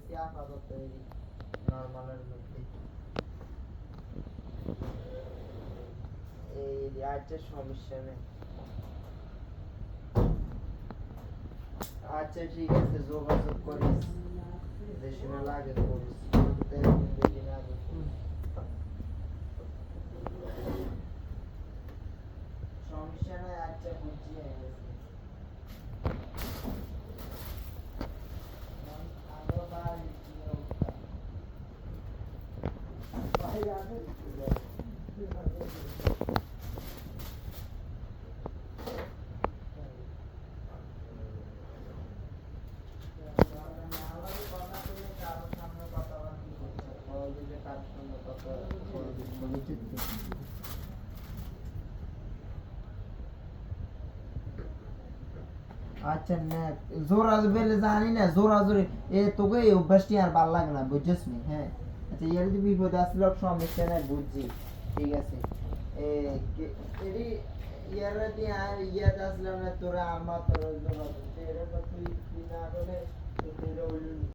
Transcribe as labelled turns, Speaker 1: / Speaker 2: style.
Speaker 1: রাখছি আপাতত এই নরমালের মধ্যে। এই আচ্ছা সমস্যা নেই। আচ্ছা ঠিক আছে, যোগাযোগ করিস, বেশি না লাগে করিস, বেশি না আগে সমস্যা নাই। আচ্ছা বুঝছি আমি। আরো বাড়ি কি অবস্থা বাইরে আছে আচ্ছা না জোরা বেলে জানি না জোরা জোরে এ তোকে এই অভ্যাসটি আর ভাল লাগে না বুঝছিস নি। হ্যাঁ আচ্ছা ইয়ার যদি বিপদ আসলে সমস্যা নাই বুঝছি ঠিক আছে। এ এডি ইয়ার দিয়ে আর ইয়াদ আসলে না তোরা আমার তোর জন্য তুই না বলে তুই